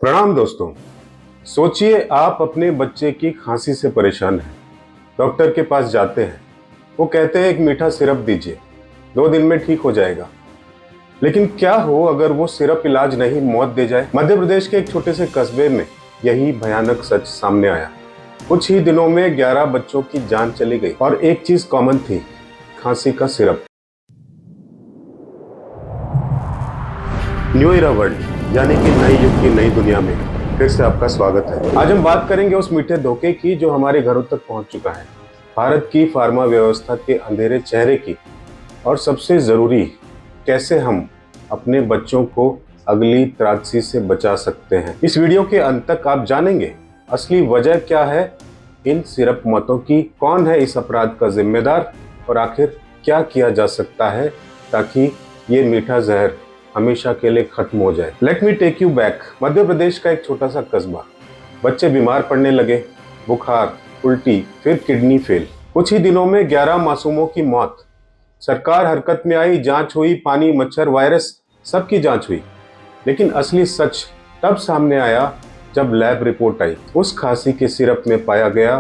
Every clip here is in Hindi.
प्रणाम दोस्तों। सोचिए आप अपने बच्चे की खांसी से परेशान हैं। डॉक्टर के पास जाते हैं, वो कहते हैं एक मीठा सिरप दीजिए, 2 दिन में ठीक हो जाएगा। लेकिन क्या हो अगर वो सिरप इलाज नहीं मौत दे जाए। मध्य प्रदेश के एक छोटे से कस्बे में यही भयानक सच सामने आया। कुछ ही दिनों में 11 बच्चों की जान चली गई और एक चीज कॉमन थी, खांसी का सिरप। न्यू इरा वर्ल्ड यानी कि नए युग की नई दुनिया में फिर से आपका स्वागत है। आज हम बात करेंगे उस मीठे धोखे की जो हमारे घरों तक पहुंच चुका है, भारत की फार्मा व्यवस्था के अंधेरे चेहरे की, और सबसे जरूरी, कैसे हम अपने बच्चों को अगली त्रासदी से बचा सकते हैं। इस वीडियो के अंत तक आप जानेंगे असली वजह क्या है इन सिरप मौतों की, कौन है इस अपराध का जिम्मेदार, और आखिर क्या किया जा सकता है ताकि ये मीठा जहर हमेशा के लिए खत्म हो जाए। Let me take you back. Madhya Pradesh का एक छोटा सा कस्बा। बच्चे बीमार पड़ने लगे, बुखार, उल्टी, फिर किडनी फेल। कुछ ही दिनों में 11 मासूमों की मौत। सरकार हरकत में आई, जांच हुई, पानी, मच्छर, वायरस सबकी जांच हुई। लेकिन असली सच तब सामने आया जब लैब रिपोर्ट आई। उस खांसी के सिरप में पाया गया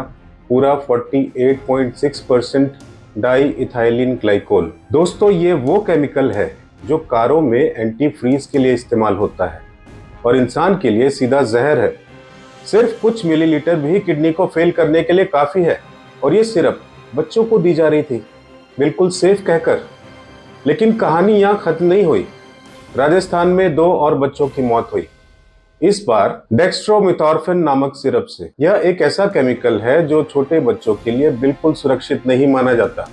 पूरा 48.6% डाई इथाइलिन ग्लाइकोल। दोस्तों, ये वो केमिकल है जो कारों में एंटी फ्रीज के लिए इस्तेमाल होता है और इंसान के लिए सीधा जहर है। सिर्फ कुछ मिलीलीटर भी किडनी को फेल करने के लिए काफी है, और ये सिरप बच्चों को दी जा रही थी, बिल्कुल सेफ कहकर। लेकिन कहानी यहाँ खत्म नहीं हुई। राजस्थान में 2 और बच्चों की मौत हुई, इस बार डेक्स्ट्रोमेथॉर्फिन नामक सिरप से। यह एक ऐसा केमिकल है जो छोटे बच्चों के लिए बिल्कुल सुरक्षित नहीं माना जाता।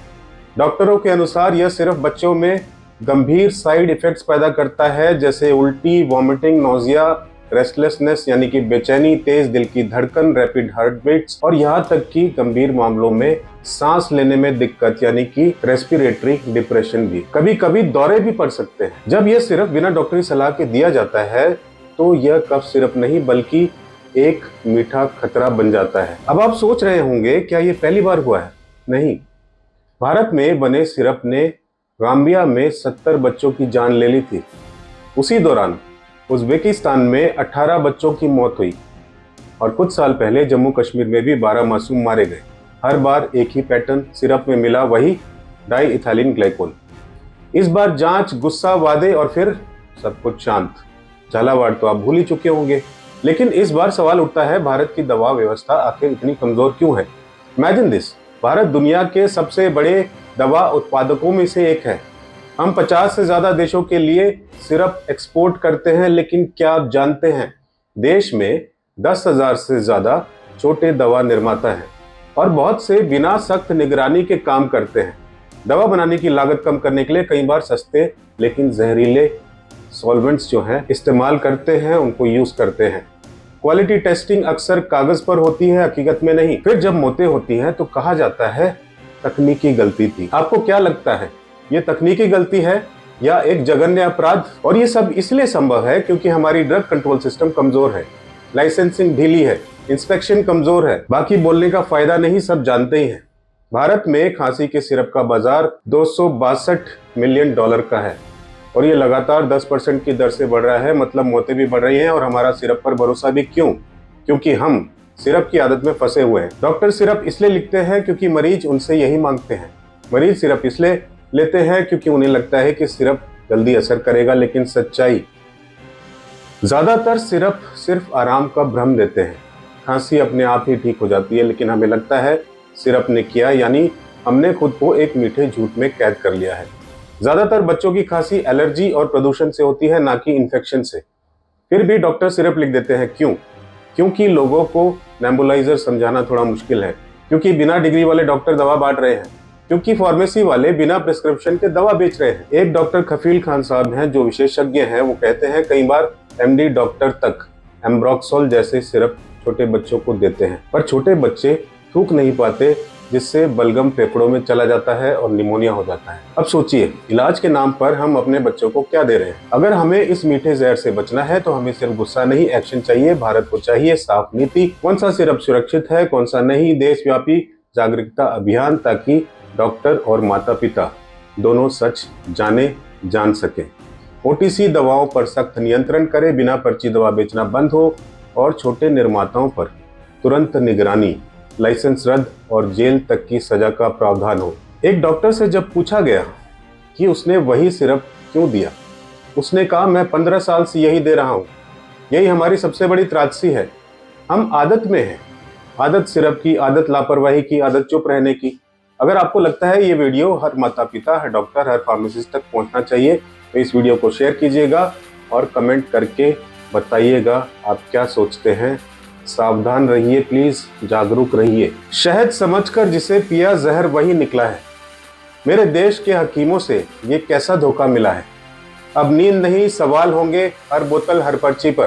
डॉक्टरों के अनुसार यह सिर्फ बच्चों में गंभीर साइड इफेक्ट्स पैदा करता है, जैसे उल्टी, वॉमिटिंग, नोजिया, रेस्टलेसनेस यानी कि बेचैनी, तेज दिल की धड़कन, रैपिड हार्ट बीट्स, और यहाँ तक कि गंभीर मामलों में सांस लेने में दिक्कत यानी कि रेस्पिरेटरी डिप्रेशन भी। कभी कभी दौरे भी पड़ सकते हैं। जब यह सिरप बिना डॉक्टरी सलाह के दिया जाता है तो यह कफ सिरप नहीं बल्कि एक मीठा खतरा बन जाता है। अब आप सोच रहे होंगे, क्या ये पहली बार हुआ है? नहीं, भारत में बने सिरप ने गाम्बिया में 70 बच्चों की जान ले ली थी। उसी दौरान उज़्बेकिस्तान में 18 बच्चों की मौत हुई, और कुछ साल पहले जम्मू कश्मीर में भी 12 मासूम मारे गए। हर बार एक ही पैटर्न, सिरप में मिला वही डाई इथाइलिन ग्लाइकोल। इस बार जांच, गुस्सा, वादे और फिर सब कुछ शांत। झालावाड़ तो आप भूल ही चुके होंगे। लेकिन इस बार सवाल उठता है, भारत की दवा व्यवस्था आखिर इतनी कमजोर क्यों है? इमेजिन दिस, भारत दुनिया के सबसे बड़े दवा उत्पादकों में से एक है। हम 50 से ज्यादा देशों के लिए सिरप एक्सपोर्ट करते हैं, लेकिन क्या आप जानते हैं देश में 10,000 से ज्यादा छोटे दवा निर्माता हैं और बहुत से बिना सख्त निगरानी के काम करते हैं। दवा बनाने की लागत कम करने के लिए कई बार सस्ते लेकिन जहरीले सॉल्वेंट्स जो हैं इस्तेमाल करते हैं, उनको यूज करते हैं। क्वालिटी टेस्टिंग अक्सर कागज पर होती है, हकीकत में नहीं। फिर जब मौतें होती हैं तो कहा जाता है तकनीकी गलती थी। आपको क्या लगता है, ये तकनीकी गलती है या एक जघन्य अपराध? और ये सब इसलिए संभव है क्योंकि हमारी ड्रग कंट्रोल सिस्टम कमजोर है, लाइसेंसिंग ढीली है, इंस्पेक्शन कमजोर है। बाकी बोलने का फायदा नहीं, सब जानते ही हैं। भारत में खांसी के सिरप का बाजार $262 मिलियन का है, और ये लगातार 10% की दर से बढ़ रहा है। मतलब मौतें भी बढ़ रही हैं और हमारा सिरप पर भरोसा भी। क्यों? क्योंकि हम सिरप की आदत में फंसे हुए हैं। डॉक्टर सिरप इसलिए लिखते हैं क्योंकि मरीज उनसे यही मांगते हैं। मरीज सिरप इसलिए लेते हैं क्योंकि उन्हें लगता है कि सिरप जल्दी असर करेगा। लेकिन सच्चाई, ज्यादातर सिरप सिर्फ आराम का भ्रम देते हैं। खांसी अपने आप ही ठीक हो जाती है, लेकिन हमें लगता है सिरप ने किया, यानी हमने खुद को एक मीठे झूठ में कैद कर लिया है। ज्यादातर बच्चों की खांसी एलर्जी और प्रदूषण से होती है, ना कि इन्फेक्शन से। फिर भी डॉक्टर सिरप लिख देते हैं। क्यों? क्योंकि लोगों को नेबुलाइजर समझाना थोड़ा मुश्किल है, क्योंकि बिना डिग्री वाले डॉक्टर दवा बांट रहे हैं, क्योंकि फार्मेसी वाले बिना प्रिस्क्रिप्शन के दवा बेच रहे हैं। एक डॉक्टर खफील खान साहब हैं जो विशेषज्ञ हैं, वो कहते हैं कई बार एमडी डॉक्टर तक एम्ब्रोक्सोल जैसे सिरप छोटे बच्चों को देते हैं, पर छोटे बच्चे थूक नहीं पाते, जिससे बलगम फेफड़ों में चला जाता है और निमोनिया हो जाता है। अब सोचिए, इलाज के नाम पर हम अपने बच्चों को क्या दे रहे हैं? अगर हमें इस मीठे जहर से बचना है तो हमें सिर्फ गुस्सा नहीं, एक्शन चाहिए। भारत को चाहिए साफ नीति, कौन सा सिरप सुरक्षित है, कौन सा नहीं। देशव्यापी जागरूकता अभियान, ताकि डॉक्टर और माता पिता दोनों सच जान सके। ओटीसी दवाओं पर सख्त नियंत्रण करे, बिना पर्ची दवा बेचना बंद हो और छोटे निर्माताओं पर तुरंत निगरानी, लाइसेंस रद्द और जेल तक की सजा का प्रावधान हो। एक डॉक्टर से जब पूछा गया कि उसने वही सिरप क्यों दिया, उसने कहा, मैं 15 साल से यही दे रहा हूं। यही हमारी सबसे बड़ी त्रासदी है। हम आदत में हैं, आदत सिरप की, आदत लापरवाही की, आदत चुप रहने की। अगर आपको लगता है ये वीडियो हर माता पिता, हर डॉक्टर, हर फार्मासिस्ट तक पहुंचना चाहिए तो इस वीडियो को शेयर कीजिएगा और कमेंट करके बताइएगा आप क्या सोचते हैं। सावधान रहिए प्लीज, जागरूक रहिए। शहद समझकर जिसे पिया जहर वही निकला है। मेरे देश के हकीमों से ये कैसा धोखा मिला है। अब नींद नहीं, सवाल होंगे हर बोतल, हर पर्ची पर,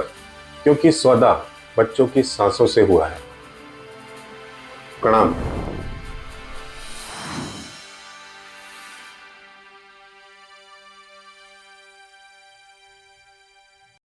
क्योंकि सौदा बच्चों की सांसों से हुआ है। प्रणाम।